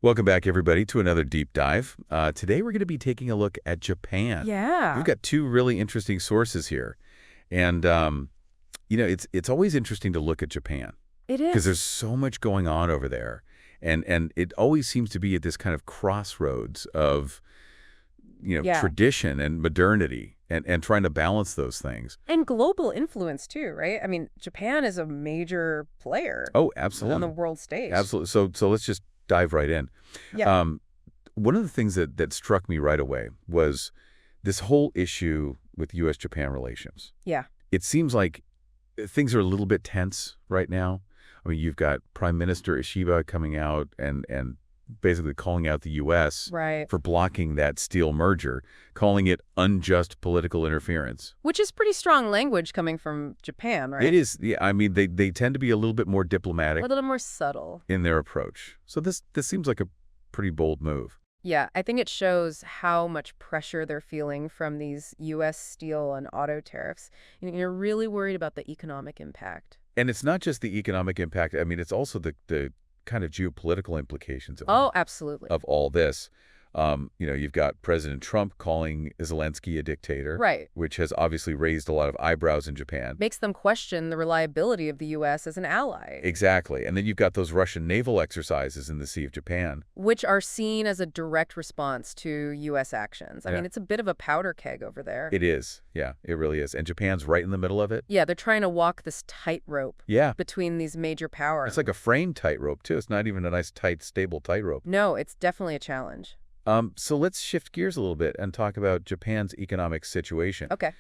Welcome back, everybody, to another deep dive. Today, we're going to be taking a look at Japan. Yeah, We've got two really interesting sources here. And, it's always interesting to look at Japan it because there's is. so much going on over there. And it always seems to be at this kind of crossroads of, Yeah. tradition and modernity and trying to balance those things. And global influence too, right? I mean, Japan is a major player Oh, on the absolutely. world stage. Absolutely. So let's just dive right in. Yeah. Um, One of the things that struck me right away was this whole issue with U.S.-Japan relations. Yeah. It seems like things are a little bit tense right now. I mean, you've got Prime Minister Ishiba coming out and basically calling out the U.S. Right. for blocking that steel merger, calling it unjust political interference. Which is pretty strong language coming from Japan, right? It is, yeah, I mean, they tend to be a little bit more A diplomatic little more subtle. in their approach. So this seems like a pretty bold move. Yeah, I think it shows how much pressure they're feeling from these U.S. steel and auto tariffs. You're really worried about the economic impact. And it's not just the economic impact. I mean, it's also the kind of geopolitical implications Oh, absolutely. of all this. You've got President Trump calling Zelensky a dictator, Right. which has obviously raised a lot of eyebrows in Japan. Makes them question the reliability of the U.S. as an ally. Exactly. And then you've got those Russian naval exercises in the Sea of Japan. Which are seen as a direct response to U.S. actions. I Yeah. mean, it's a bit of a powder keg over there. It is. Yeah, it really is. And Japan's right in the middle of it. Yeah, they're trying to walk this tightrope Yeah. between these major powers. It's like a frame tightrope, too. It's not even a nice, tight, stable tightrope. No, it's definitely a challenge. So let's shift gears a little bit and talk about Japan's economic situation. Okay,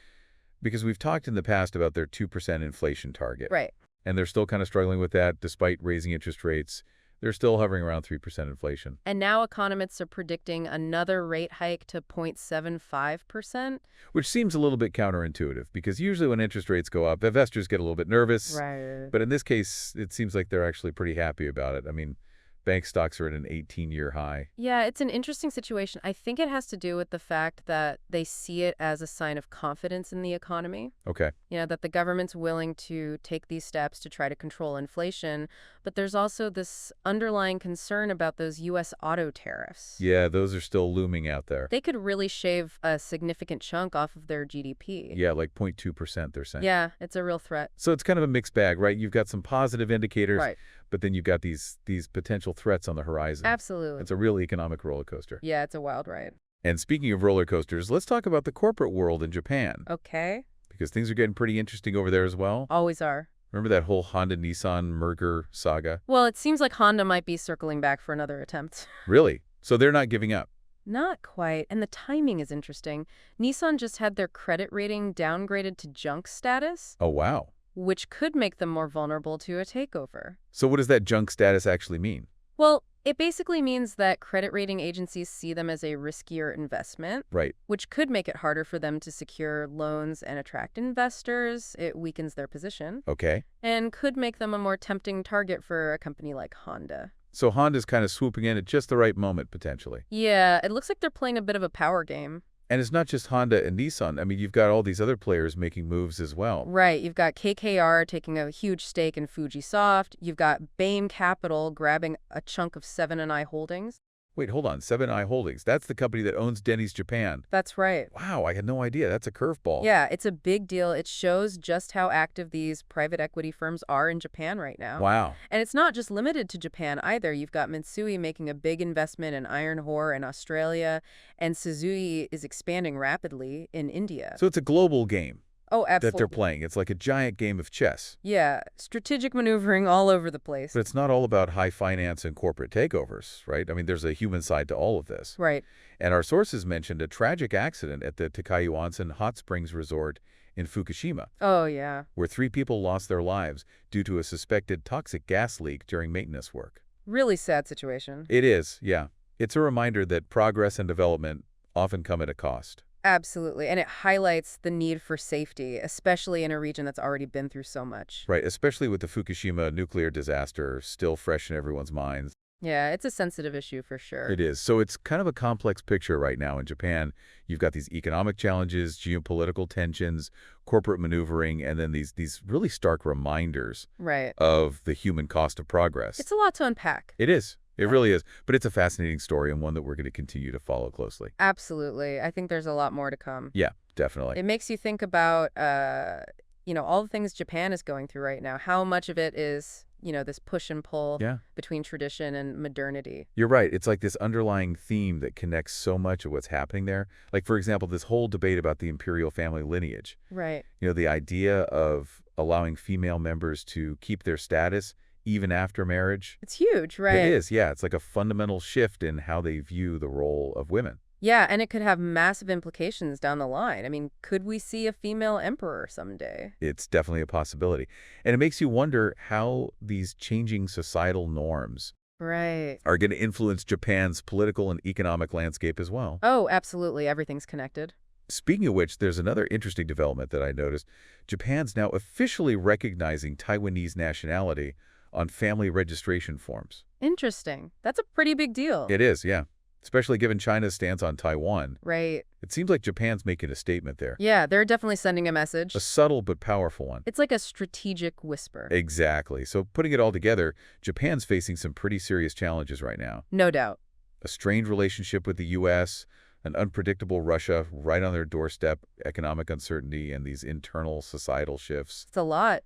Because we've talked in the past about their 2% inflation target. right. And they're still kind of struggling with that despite raising interest rates. They're still hovering around 3% inflation. And now economists are predicting another rate hike to 0.75%. Which seems a little bit counterintuitive because usually when interest rates go up, investors get a little bit nervous. Right. But in this case, it seems like they're actually pretty happy about it. I mean, bank stocks are at an 18-year high. Yeah, it's an interesting situation. I think it has to do with the fact that they see it as a sign of confidence in the economy. Okay. That the government's willing to take these steps to try to control inflation, but there's also this underlying concern about those U.S. auto tariffs. Yeah, those are still looming out there. They could really shave a significant chunk off of their GDP. Yeah, like 0.2%, they're saying. Yeah, it's a real threat. So it's kind of a mixed bag, right? You've got some positive indicators, Right. but then you've got these potential threats on the horizon. Absolutely. It's a real economic roller coaster. Yeah, it's a wild ride. And speaking of roller coasters, let's talk about the corporate world in Japan, Okay. because things are getting pretty interesting over there as well. Always are. Remember that whole Honda-Nissan merger saga? Well, it seems like Honda might be circling back for another attempt. Really? So they're not giving up? Not quite. And the timing is interesting. Nissan just had their credit rating downgraded to junk status, Oh, wow. which could make them more vulnerable to a takeover. So what does that junk status actually mean? Well, it basically means that credit rating agencies see them as a riskier investment, Right. which could make it harder for them to secure loans and attract investors. It weakens their position Okay. and could make them a more tempting target for a company like Honda. So Honda's kind of swooping in at just the right moment, potentially. Yeah, it looks like they're playing a bit of a power game. And it's not just Honda and Nissan. I mean, you've got all these other players making moves as well. Right, you've got KKR taking a huge stake in Fujisoft. You've got Bain Capital grabbing a chunk of Seven & I Holdings. Wait, hold on. 7i Holdings. That's the company that owns Denny's Japan. That's right. Wow, I had no idea. That's a curveball. Yeah, it's a big deal. It shows just how active these private equity firms are in Japan right now. Wow. And it's not just limited to Japan either. You've got Mitsui making a big investment in iron ore in Australia, and Suzui is expanding rapidly in India. So it's a global game Oh, that they're absolutely. playing. It's like a giant game of chess. Yeah, strategic maneuvering all over the place. But it's not all about high finance and corporate takeovers, right? I mean, there's a human side to all of this. Right. And our sources mentioned a tragic accident at the Takaiyu Onsen Hot Springs Resort in Fukushima, Oh, yeah. where 3 people lost their lives due to a suspected toxic gas leak during maintenance work. Really sad situation. It is, yeah. It's a reminder that progress and development often come at a cost. Absolutely. And it highlights the need for safety, especially in a region that's already been through so much. Right, especially with the Fukushima nuclear disaster still fresh in everyone's minds. Yeah, it's a sensitive issue for sure. It is. So it's kind of a complex picture right now in Japan. You've got these economic challenges, geopolitical tensions, corporate maneuvering, and then these really stark reminders Right. of the human cost of progress. It's a lot to unpack. It is. It really is. But it's a fascinating story and one that we're going to continue to follow closely. Absolutely. I think there's a lot more to come. Yeah, definitely. It makes you think about, all the things Japan is going through right now. How much of it is, this push and pull Yeah. between tradition and modernity? You're right. It's like this underlying theme that connects so much of what's happening there. Like, for example, this whole debate about the imperial family lineage. Right. The idea of allowing female members to keep their status even after marriage. It's huge, right? It is, yeah. It's like a fundamental shift in how they view the role of women. Yeah, and it could have massive implications down the line. I mean, could we see a female emperor someday? It's definitely a possibility. And it makes you wonder how these changing societal norms Right. are going to influence Japan's political and economic landscape as well. Oh, absolutely. Everything's connected. Speaking of which, there's another interesting development that I noticed. Japan's now officially recognizing Taiwanese nationality on family registration forms. Interesting. That's a pretty big deal. It is, yeah. Especially given China's stance on Taiwan. Right. It seems like Japan's making a statement there. Yeah, they're definitely sending a message. A subtle but powerful one. It's like a strategic whisper. Exactly. So putting it all together, Japan's facing some pretty serious challenges right now. No doubt. A strained relationship with the U.S., an unpredictable Russia right on their doorstep, economic uncertainty, and these internal societal shifts. It's a lot.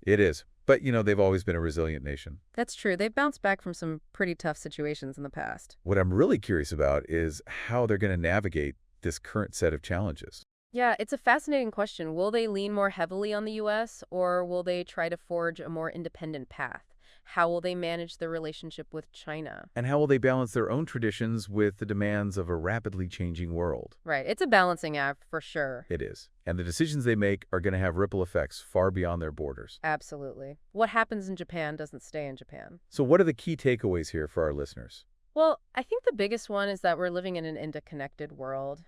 It is. But, they've always been a resilient nation. That's true. They've bounced back from some pretty tough situations in the past. What I'm really curious about is how they're going to navigate this current set of challenges. Yeah, it's a fascinating question. Will they lean more heavily on the U.S., or will they try to forge a more independent path? How will they manage their relationship with China? And how will they balance their own traditions with the demands of a rapidly changing world? Right. It's a balancing act for sure. It is. And the decisions they make are going to have ripple effects far beyond their borders. Absolutely. What happens in Japan doesn't stay in Japan. So what are the key takeaways here for our listeners? Well, I think the biggest one is that we're living in an interconnected world.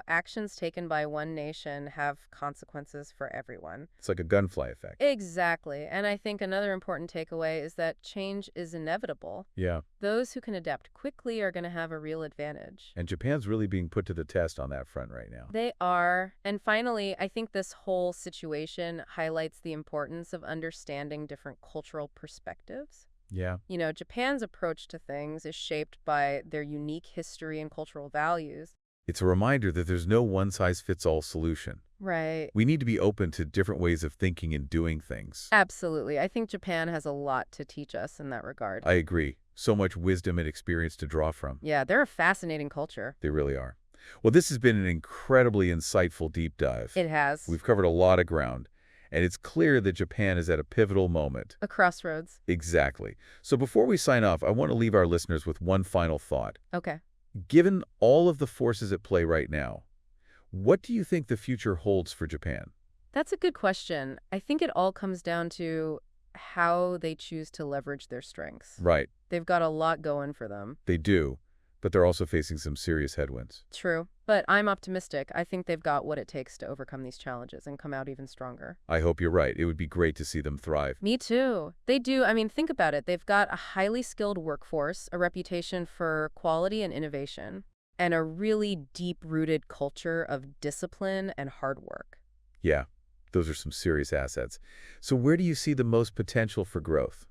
Actions taken by one nation have consequences for everyone. It's like a gunfly effect. Exactly. And I think another important takeaway is that change is inevitable. Yeah. Those who can adapt quickly are going to have a real advantage. And Japan's really being put to the test on that front right now. They are. And finally, I think this whole situation highlights the importance of understanding different cultural perspectives. Yeah. Japan's approach to things is shaped by their unique history and cultural values. It's a reminder that there's no one-size-fits-all solution. Right. We need to be open to different ways of thinking and doing things. Absolutely. I think Japan has a lot to teach us in that regard. I agree. So much wisdom and experience to draw from. Yeah, they're a fascinating culture. They really are. Well, this has been an incredibly insightful deep dive. It has. We've covered a lot of ground, and it's clear that Japan is at a pivotal moment. A crossroads. Exactly. So before we sign off, I want to leave our listeners with one final thought. Okay. Given all of the forces at play right now, what do you think the future holds for Japan? That's a good question. I think it all comes down to how they choose to leverage their strengths. Right. They've got a lot going for them. They do, but they're also facing some serious headwinds. True. But I'm optimistic. I think they've got what it takes to overcome these challenges and come out even stronger. I hope you're right. It would be great to see them thrive. Me too. They do. I mean, think about it. They've got a highly skilled workforce, a reputation for quality and innovation, and a really deep-rooted culture of discipline and hard work. Yeah, those are some serious assets. So where do you see the most potential for growth?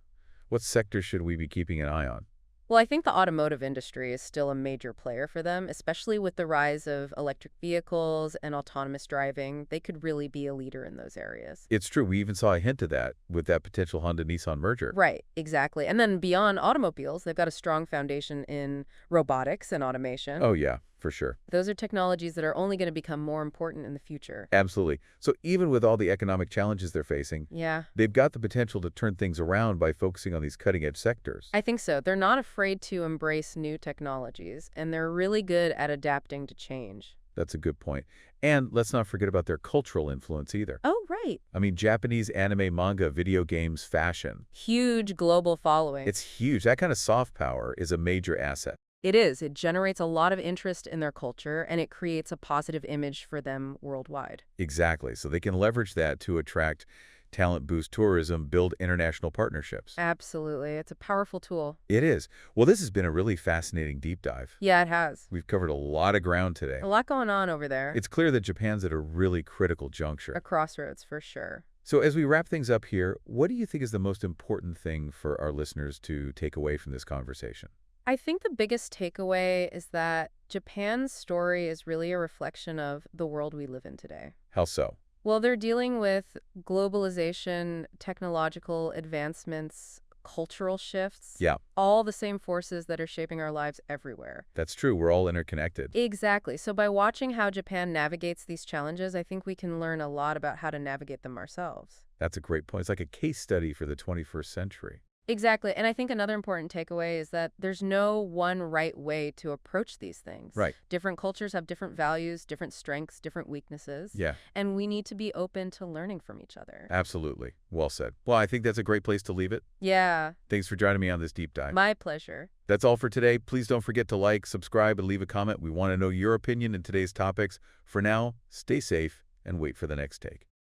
What sectors should we be keeping an eye on? Well, I think the automotive industry is still a major player for them, especially with the rise of electric vehicles and autonomous driving. They could really be a leader in those areas. It's true. We even saw a hint of that with that potential Honda-Nissan merger. Right, exactly. And then beyond automobiles, they've got a strong foundation in robotics and automation. Oh, yeah, for sure. Those are technologies that are only going to become more important in the future. Absolutely. So even with all the economic challenges they're facing, Yeah, they've got the potential to turn things around by focusing on these cutting-edge sectors. I think so. They're not afraid to embrace new technologies, and they're really good at adapting to change. That's a good point. And let's not forget about their cultural influence either. Oh, right. I mean, Japanese anime, manga, video games, fashion. Huge global following. It's huge. That kind of soft power is a major asset. It is. It generates a lot of interest in their culture, and it creates a positive image for them worldwide. Exactly. So they can leverage that to attract talent, boost tourism, build international partnerships. Absolutely. It's a powerful tool. It is. Well, this has been a really fascinating deep dive. Yeah, it has. We've covered a lot of ground today. A lot going on over there. It's clear that Japan's at a really critical juncture. A crossroads, for sure. So as we wrap things up here, what do you think is the most important thing for our listeners to take away from this conversation? I think the biggest takeaway is that Japan's story is really a reflection of the world we live in today. How so? Well, they're dealing with globalization, technological advancements, cultural shifts, Yeah, all the same forces that are shaping our lives everywhere. that's true. We're all interconnected. Exactly. So by watching how Japan navigates these challenges, I think we can learn a lot about how to navigate them ourselves. That's a great point. It's like a case study for the 21st century. Exactly. And I think another important takeaway is that there's no one right way to approach these things. Right. Different cultures have different values, different strengths, different weaknesses. Yeah, And we need to be open to learning from each other. absolutely. Well said. Well, I think that's a great place to leave it. Yeah, Thanks for joining me on this deep dive. my pleasure. That's all for today. Please don't forget to like, subscribe, and leave a comment. We want to know your opinion in today's topics. For now, stay safe and wait for the next take.